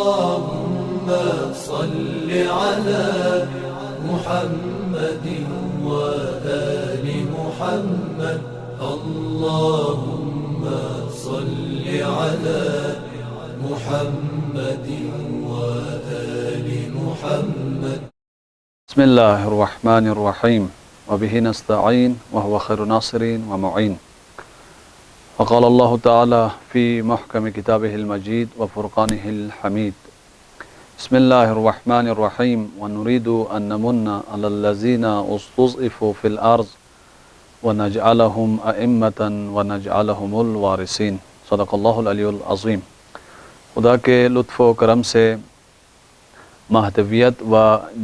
اللهم صل على محمد وآل محمد. اللهم صل على محمد وآل محمد. بسم الله الرحمن الرحيم وبه نستعين وهو خير ناصرين ومعين. وقال الله تعالى في محكم كتابه المجيد وفرقانه الحميد. بسم الله الرحمن الرحيم. ونريد أن نمن على الذين استضعفوا في الأرض ونجعلهم أئمة ونجعلهم الوارثين. صدق الله العلی العظیم. خدا کے لطف و کرم سے مہدویت و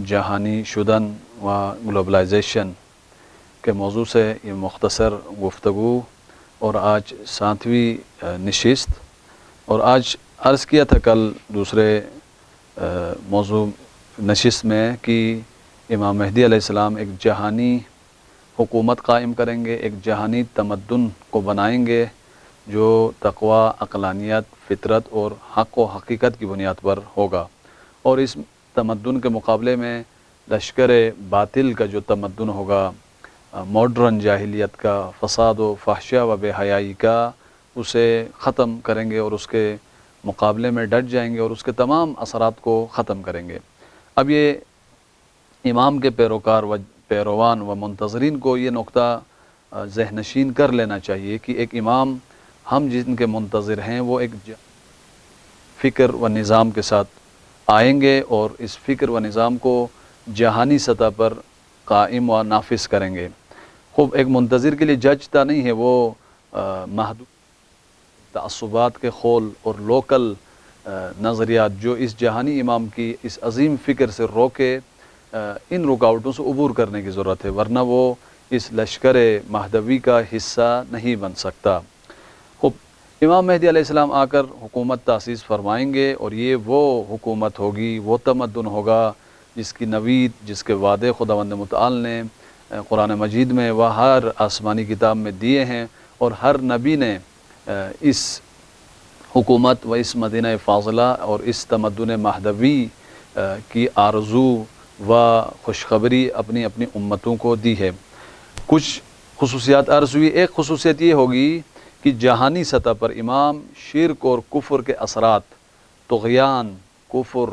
جہانی شدن و گلوبلائزیشن کے موضوع سے یہ مختصر گفتگو اور آج 7ویں نشست، اور آج عرض کیا تھا کل دوسرے موضوع نشست میں کہ امام مہدی علیہ السلام ایک جہانی حکومت قائم کریں گے، ایک جہانی تمدن کو بنائیں گے جو تقوی، عقلانیت، فطرت اور حق و حقیقت کی بنیاد پر ہوگا، اور اس تمدن کے مقابلے میں لشکر باطل کا جو تمدن ہوگا، ماڈرن جاہلیت کا، فساد و فحشہ و بے حیائی کا، اسے ختم کریں گے اور اس کے مقابلے میں ڈٹ جائیں گے اور اس کے تمام اثرات کو ختم کریں گے۔ اب یہ امام کے پیروکار و پیروان و منتظرین کو یہ نقطہ ذہن نشین کر لینا چاہیے کہ ایک امام، ہم جن کے منتظر ہیں، وہ ایک فکر و نظام کے ساتھ آئیں گے اور اس فکر و نظام کو جہانی سطح پر قائم و نافذ کریں گے۔ خوب ایک منتظر کے لیے ججتا نہیں ہے، وہ محدود تعصبات کے خول اور لوکل نظریات جو اس جہانی امام کی اس عظیم فکر سے روکے، ان رکاوٹوں سے عبور کرنے کی ضرورت ہے، ورنہ وہ اس لشکر مہدوی کا حصہ نہیں بن سکتا۔ خوب امام مہدی علیہ السلام آ کر حکومت تاسیس فرمائیں گے، اور یہ وہ حکومت ہوگی، وہ تمدن ہوگا جس کی نوید، جس کے وعدے خداوند متعال نے قرآن مجید میں وہ ہر آسمانی کتاب میں دیے ہیں، اور ہر نبی نے اس حکومت و اس مدینہ فاضلہ اور اس تمدن مہدوی کی آرزو و خوشخبری اپنی اپنی امتوں کو دی ہے۔ کچھ خصوصیات عرض ہوئی۔ ایک خصوصیت یہ ہوگی کہ جہانی سطح پر امام شرک اور کفر کے اثرات، طغیان، کفر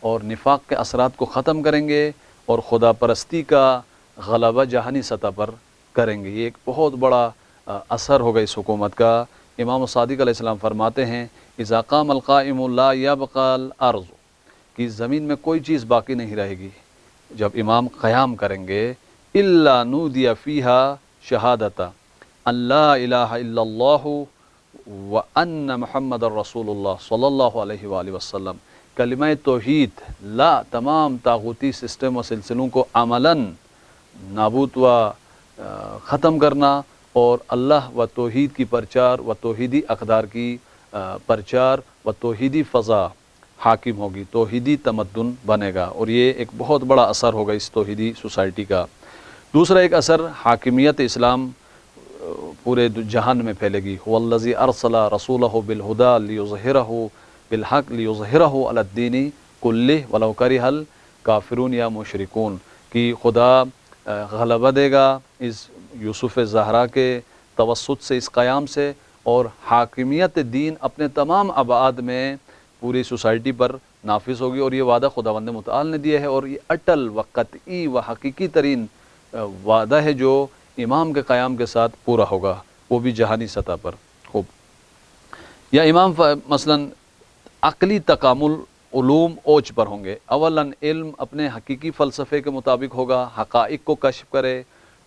اور نفاق کے اثرات کو ختم کریں گے اور خدا پرستی کا غلبہ جہانی سطح پر کریں گے۔ یہ ایک بہت بڑا اثر ہوگا اس حکومت کا۔ امام صادق علیہ السلام فرماتے ہیں اذا قام القائم لا يبقى الارض، کہ زمین میں کوئی چیز باقی نہیں رہے گی جب امام قیام کریں گے، الا نودی فیہا شہادتا ان لا الہ الا اللہ وان محمد الرسول اللہ صلی اللہ علیہ وآلہ وسلم۔ کلمہ توحید، لا، تمام طاغوتی سسٹم و سلسلوں کو عملاً نابود و ختم کرنا، اور اللہ و توحید کی پرچار و توحیدی اقدار کی پرچار و توحیدی فضا حاکم ہوگی، توحیدی تمدن بنے گا، اور یہ ایک بہت بڑا اثر ہوگا اس توحیدی سوسائٹی کا۔ دوسرا ایک اثر، حاکمیت اسلام پورے جہان میں پھیلے گی۔ هو الذی ارسل رسولہ بالہدی لیظہرہ بالحق لیظہرہ علی الدین کلہ ولو کرہ الکافرون یا مشرکون، کہ خدا غلبہ دے گا اس یوسف زہرا کے توسط سے، اس قیام سے، اور حاکمیت دین اپنے تمام ابعاد میں پوری سوسائٹی پر نافذ ہوگی، اور یہ وعدہ خداوند متعال نے دیا ہے، اور یہ اٹل و قطعی و حقیقی ترین وعدہ ہے جو امام کے قیام کے ساتھ پورا ہوگا، وہ بھی جہانی سطح پر۔ خوب، یا امام مثلاً عقلی تکامل علوم اوج پر ہوں گے۔ اولاً علم اپنے حقیقی فلسفے کے مطابق ہوگا، حقائق کو کشف کرے،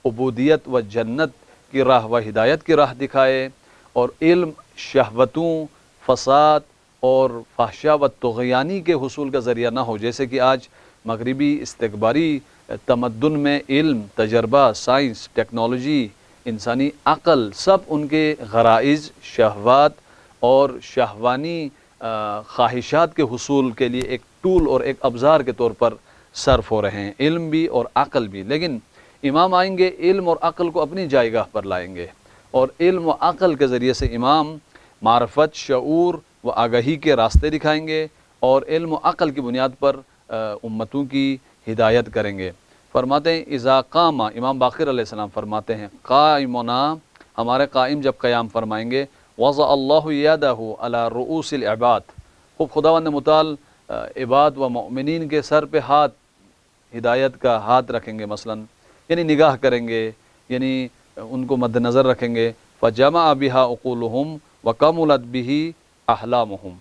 عبودیت و جنت کی راہ و ہدایت کی راہ دکھائے، اور علم شہوتوں، فساد اور فحشہ و طغیانی کے حصول کا ذریعہ نہ ہو، جیسے کہ آج مغربی استکباری تمدن میں علم، تجربہ، سائنس، ٹیکنالوجی، انسانی عقل، سب ان کے غرائز، شہوات اور شہوانی خواہشات کے حصول کے لیے ایک ٹول اور ایک ابزار کے طور پر صرف ہو رہے ہیں، علم بھی اور عقل بھی۔ لیکن امام آئیں گے، علم اور عقل کو اپنی جائیگاہ پر لائیں گے، اور علم و عقل کے ذریعے سے امام معرفت، شعور، وہ آگہی کے راستے دکھائیں گے اور علم و عقل کی بنیاد پر امتوں کی ہدایت کریں گے۔ فرماتے ہیں اذا قام، امام باقر علیہ السلام فرماتے ہیں قائمنا، ہمارے قائم جب قیام فرمائیں گے، وضع اللہ یدہ علی رؤوس العباد، خوب خداوند متعال عباد و مؤمنین کے سر پہ ہاتھ، ہدایت کا ہاتھ رکھیں گے، مثلا یعنی نگاہ کریں گے، یعنی ان کو مد نظر رکھیں گے، فجمع بها عقولهم وکملت به احلامهم۔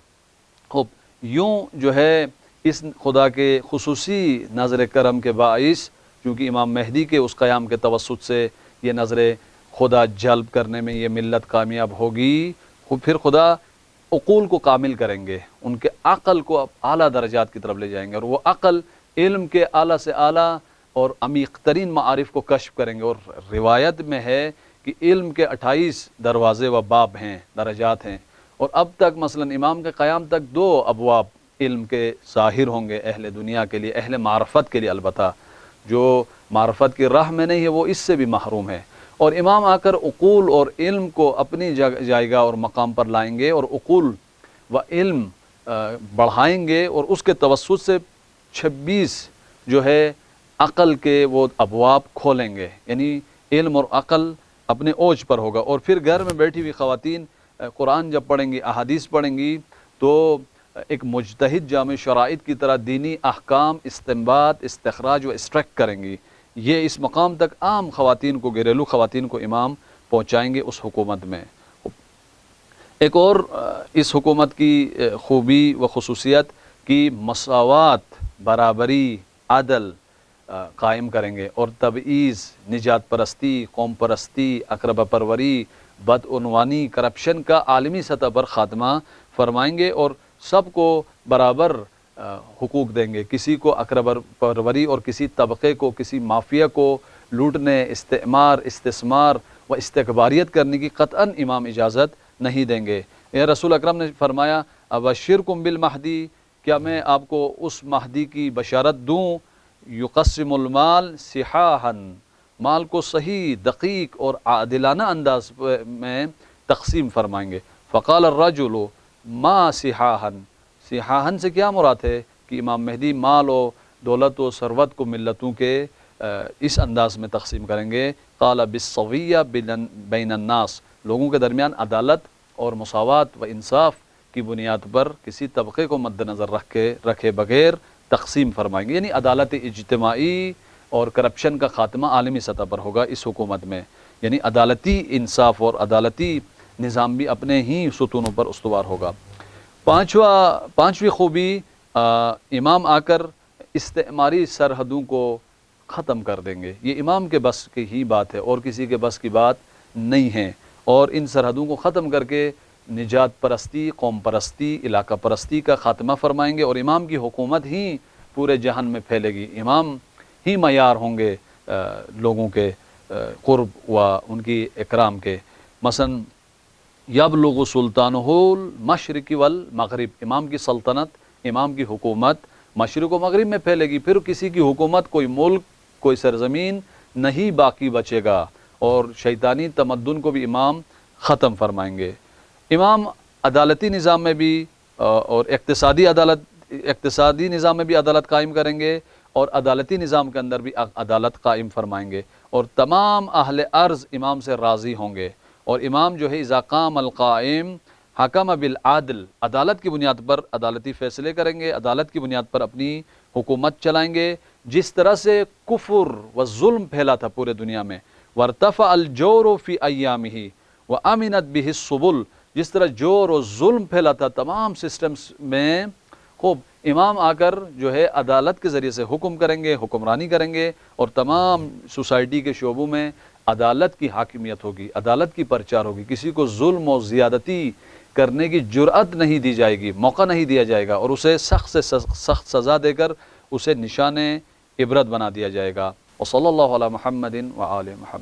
خوب یوں جو ہے اس خدا کے خصوصی نظر کرم کے باعث، چونکہ امام مہدی کے اس قیام کے توسط سے یہ نظر خدا جلب کرنے میں یہ ملت کامیاب ہوگی، پھر خدا عقول کو کامل کریں گے، ان کے عقل کو اعلیٰ درجات کی طرف لے جائیں گے، اور وہ عقل علم کے اعلیٰ سے اعلیٰ اور عمیق ترین معارف کو کشف کریں گے۔ اور روایت میں ہے کہ علم کے 28 دروازے و باب ہیں، درجات ہیں، اور اب تک مثلا امام کے قیام تک 2 ابواب علم کے ظاہر ہوں گے اہل دنیا کے لیے، اہل معرفت کے لیے، البتہ جو معرفت کی راہ میں نہیں ہے وہ اس سے بھی محروم ہے۔ اور امام آ کر عقول اور علم کو اپنی جائگہ اور مقام پر لائیں گے، اور عقول و علم بڑھائیں گے، اور اس کے توسط سے 26 جو ہے عقل کے وہ ابواب کھولیں گے، یعنی علم اور عقل اپنے اوج پر ہوگا۔ اور پھر گھر میں بیٹھی ہوئی خواتین قرآن جب پڑھیں گی، احادیث پڑھیں گی، تو ایک مجتہد جامع شرائط کی طرح دینی احکام استنباط، استخراج و اسٹریکٹ کریں گی۔ یہ اس مقام تک عام خواتین کو، گھریلو خواتین کو امام پہنچائیں گے اس حکومت میں۔ ایک اور اس حکومت کی خوبی و خصوصیت کی مساوات، برابری، عدل قائم کریں گے، اور تبعیض، نجات پرستی، قوم پرستی، اقربا پروری، بدعنوانی، کرپشن کا عالمی سطح پر خاتمہ فرمائیں گے، اور سب کو برابر حقوق دیں گے، کسی کو اقربا پروری اور کسی طبقے کو، کسی مافیا کو لوٹنے، استعمار، استثمار و استکباریت کرنے کی قطعاً امام اجازت نہیں دیں گے۔ یہ رسول اکرم نے فرمایا ابشرکم بالمہدی، کیا میں آپ کو اس مہدی کی بشارت دوں، یقسم المال صحاحا، مال کو صحیح، دقیق اور عادلانہ انداز میں تقسیم فرمائیں گے۔ فقال الرجل ما صحاحا، صحاحا سے کیا مراد ہے کہ امام مہدی مال و دولت و ثروت کو ملتوں کے اس انداز میں تقسیم کریں گے۔ قال بالسویہ بین الناس، لوگوں کے درمیان عدالت اور مساوات و انصاف کی بنیاد پر کسی طبقے کو مد نظر رکھے بغیر تقسیم فرمائیں گے، یعنی عدالت اجتماعی اور کرپشن کا خاتمہ عالمی سطح پر ہوگا اس حکومت میں، یعنی عدالتی انصاف اور عدالتی نظام بھی اپنے ہی ستونوں پر استوار ہوگا۔ پانچویں خوبی، امام آ کر استعماری سرحدوں کو ختم کر دیں گے۔ یہ امام کے بس کی ہی بات ہے اور کسی کے بس کی بات نہیں ہے، اور ان سرحدوں کو ختم کر کے نجات پرستی، قوم پرستی، علاقہ پرستی کا خاتمہ فرمائیں گے، اور امام کی حکومت ہی پورے جہان میں پھیلے گی۔ امام ہی معیار ہوں گے لوگوں کے قرب و ان کی اکرام کے۔ مثلا یبلغ سلطانہ المشرق والمغرب، امام کی سلطنت، امام کی حکومت مشرق و مغرب میں پھیلے گی، پھر کسی کی حکومت، کوئی ملک، کوئی سرزمین نہیں باقی بچے گا، اور شیطانی تمدن کو بھی امام ختم فرمائیں گے۔ امام عدالتی نظام میں بھی اور اقتصادی نظام میں بھی عدالت قائم کریں گے، اور عدالتی نظام کے اندر بھی عدالت قائم فرمائیں گے، اور تمام اہل ارض امام سے راضی ہوں گے۔ اور امام جو ہے اذا قام القائم حکم بالعدل، عدالت کی بنیاد پر عدالتی فیصلے کریں گے، عدالت کی بنیاد پر اپنی حکومت چلائیں گے۔ جس طرح سے کفر و ظلم پھیلا تھا پورے دنیا میں، وارتفع الجور فی ایامہ وامنت بہ السبل، جس طرح جور و ظلم پھیلا تھا تمام سسٹمز میں، خوب امام آ کر جو ہے عدالت کے ذریعے سے حکم کریں گے، حکمرانی کریں گے، اور تمام سوسائٹی کے شعبوں میں عدالت کی حاکمیت ہوگی، عدالت کی پرچار ہوگی، کسی کو ظلم و زیادتی کرنے کی جرأت نہیں دی جائے گی، موقع نہیں دیا جائے گا، اور اسے سخت سے سخت سزا دے کر اسے نشان عبرت بنا دیا جائے گا۔ وصلی اللہ علی محمد وآل محمد۔